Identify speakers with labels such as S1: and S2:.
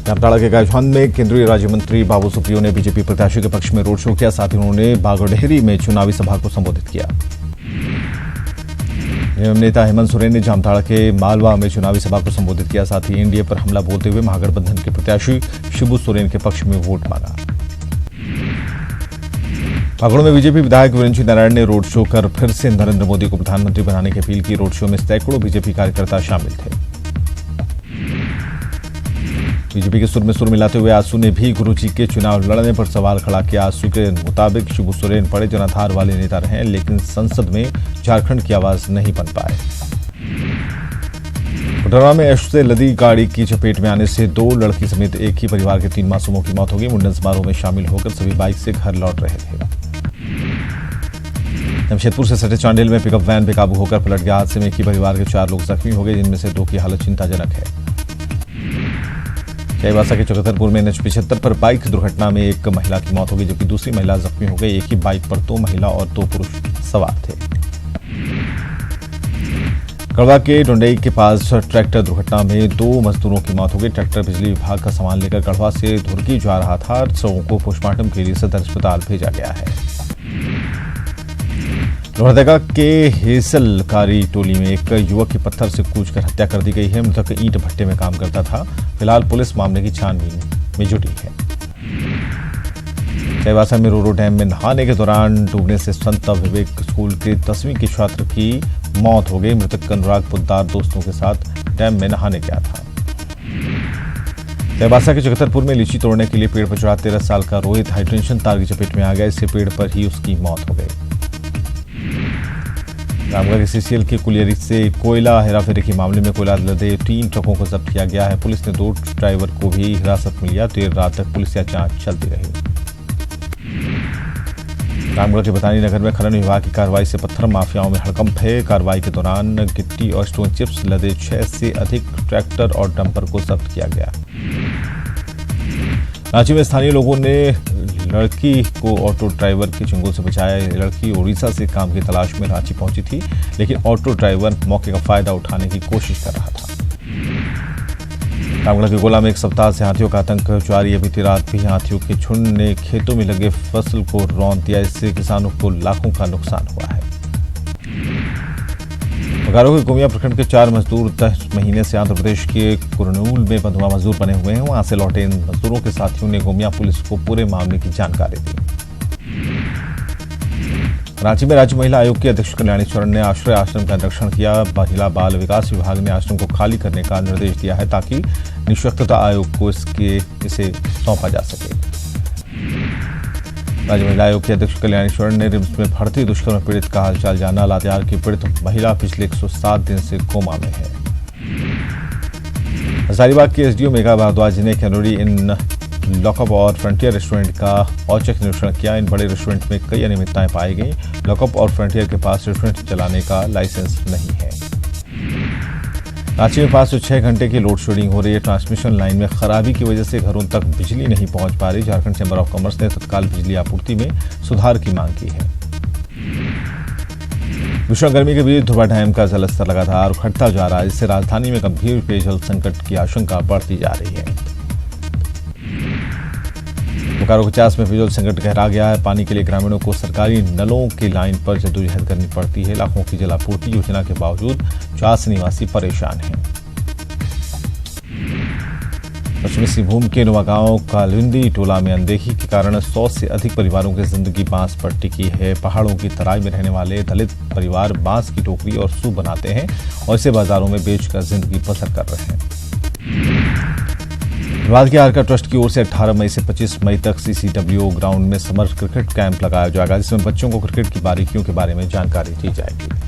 S1: जामताड़ा के गायघाट में केंद्रीय राज्य मंत्री बाबू सुप्रियो ने बीजेपी प्रत्याशी के पक्ष में रोड शो किया। साथ ही उन्होंने बागोडहरी में चुनावी सभा को संबोधित किया। नेता हेमंत सोरेन ने जामताड़ा के मालवा में चुनावी सभा को संबोधित किया। साथ ही एनडीए पर हमला बोलते हुए महागठबंधन के प्रत्याशी शिबू सोरेन के पक्ष में वोट मांगा। फागुड़ में बीजेपी विधायक वीरेंद्र नारायण ने रोड शो कर फिर से नरेंद्र मोदी को प्रधानमंत्री बनाने की अपील की। रोड शो में सैकड़ों बीजेपी कार्यकर्ता शामिल थे। बीजेपी के सुर में सुर मिलाते हुए आसू ने भी गुरुजी के चुनाव लड़ने पर सवाल खड़ा किया। आसू के मुताबिक शिबू सोरेन बड़े जनाधार वाले नेता रहे, लेकिन संसद में झारखंड की आवाज नहीं बन पाए। कोडरमा में ऐश से लदी गाड़ी की चपेट में आने से 2 लड़की समेत एक ही परिवार के 3 मासूमों की मौत हो गई। मुंडन समारोह में शामिल होकर सभी बाइक से घर लौट रहे थे। जमशेदपुर से सटे चांडिल में पिकअप वैन बेकाबू होकर पलट गया। हादसे में एक ही परिवार के 4 लोग जख्मी हो गए, जिनमें से 2 की हालत चिंताजनक है। चाईबासा के चकतरपुर में NH-75 पर बाइक दुर्घटना में एक महिला की मौत हो गई, जबकि दूसरी महिला जख्मी हो गई। एक ही बाइक पर 2 महिला और 2 पुरुष सवार थे। गढ़वा के डोंडई के पास ट्रैक्टर दुर्घटना में 2 मजदूरों की मौत हो गई। ट्रैक्टर बिजली विभाग का सामान लेकर गढ़वा से धुरकी जा रहा था। शवों को पोस्टमार्टम के लिए सदर अस्पताल भेजा गया है। लोहरदगा के हेसलकारी टोली में एक युवक की पत्थर से कूचकर हत्या कर दी गई है। मृतक ईंट भट्टे में काम करता था। फिलहाल पुलिस मामले की छानबीन में जुटी है। चाईबासा में रोरो डैम में नहाने के दौरान डूबने से संत विवेक स्कूल के 10वीं की छात्र की मौत हो गई। मृतक अनुराग पुद्दार दोस्तों के साथ डैम में नहाने गया था। चाईबासा के चकतरपुर में लीची तोड़ने के लिए पेड़ पर चढ़ा 13 साल का रोहित हाईटेंशन तार की चपेट में आ गया। इससे पेड़ पर ही उसकी मौत हो गई। रामगढ़ के सीसीएल की कुलियरी से कोयला हेराफेरी के मामले में कोयला लदे 3 ट्रकों को जब्त किया गया है। पुलिस ने 2 ड्राइवर को भी हिरासत में लिया। देर रात तक पुलिस की जांच चलती रही। रामगढ़ के बतानी नगर में खनन विभाग की कार्रवाई से पत्थर माफियाओं में हड़कंप है। कार्रवाई के दौरान गिट्टी और स्टोन चिप्स लदे 6 से अधिक ट्रैक्टर और डंपर को जब्त किया गया। रांची में स्थानीय लोगों ने लड़की को ऑटो ड्राइवर के चंगुल से बचाया। लड़की उड़ीसा से काम की तलाश में रांची पहुंची थी, लेकिन ऑटो ड्राइवर मौके का फायदा उठाने की कोशिश कर रहा था। रामगढ़ के गोला में 1 सप्ताह से हाथियों का आतंक जारी है। बीती रात भी हाथियों के झुंड ने खेतों में लगे फसल को रौंद दिया। इससे किसानों को लाखों का नुकसान हुआ है। बोकारो के गोमिया प्रखंड के 4 मजदूर 10 महीने से आंध्र प्रदेश के कुरनूल में बंधुआ मजदूर बने हुए हैं। वहां से लौटे इन मजदूरों के साथियों ने गोमिया पुलिस को पूरे मामले की जानकारी दी। रांची में राज्य महिला आयोग की अध्यक्ष कल्याणी चरण ने आश्रय आश्रम का निरीक्षण किया। महिला बाल विकास विभाग ने आश्रम को खाली करने का निर्देश दिया है, ताकि निःशक्तता आयोग को इसे सौंपा जा सके। राज्य महिला आयोग के अध्यक्ष कल्याणी चरण ने रिम्स में भर्ती दुष्कर्म पीड़ित का हालचाल जाना। लातेहार की पीड़ित महिला पिछले 107 दिन से कोमा में है। हजारीबाग के एसडीओ मेघा भारद्वाज ने कैनोरी इन लॉकअप और फ्रंटियर रेस्टोरेंट का औचक निरीक्षण किया। इन बड़े रेस्टोरेंट में कई अनियमितताएं पाई गई। लॉकअप और फ्रंटियर के पास रेस्टोरेंट चलाने का लाइसेंस नहीं है। रांची में 5 से 6 घंटे की लोड शेडिंग हो रही है। ट्रांसमिशन लाइन में खराबी की वजह से घरों तक बिजली नहीं पहुंच पा रही। झारखंड चैंबर ऑफ कॉमर्स ने तत्काल बिजली आपूर्ति में सुधार की मांग की है। भीषण गर्मी के बीच ध्रुवा डैम का जलस्तर लगातार उखड़ता जा रहा है, जिससे राजधानी में गंभीर पेयजल संकट की आशंका बढ़ती जा रही है। बोकारो 50 में पेयजल संकट गहरा गया है। पानी के लिए ग्रामीणों को सरकारी नलों की लाइन पर जद्दोजहद करनी पड़ती है। लाखों की जलापूर्ति योजना के बावजूद 50 निवासी परेशान हैं। पश्चिमी सिंहभूम के नवागांव कालिंदी टोला में अनदेखी के कारण 100 से अधिक परिवारों की जिंदगी बांस पर टिकी है। पहाड़ों की तराई में रहने वाले दलित परिवार बांस की टोकरी और सूप बनाते हैं और इसे बाजारों में बेचकर जिंदगी बसर कर रहे हैं। धनबाद के आरका ट्रस्ट की ओर से 18 मई से 25 मई तक CCW ग्राउंड में समर क्रिकेट कैंप लगाया जाएगा, जिसमें बच्चों को क्रिकेट की बारीकियों के बारे में जानकारी दी जाएगी।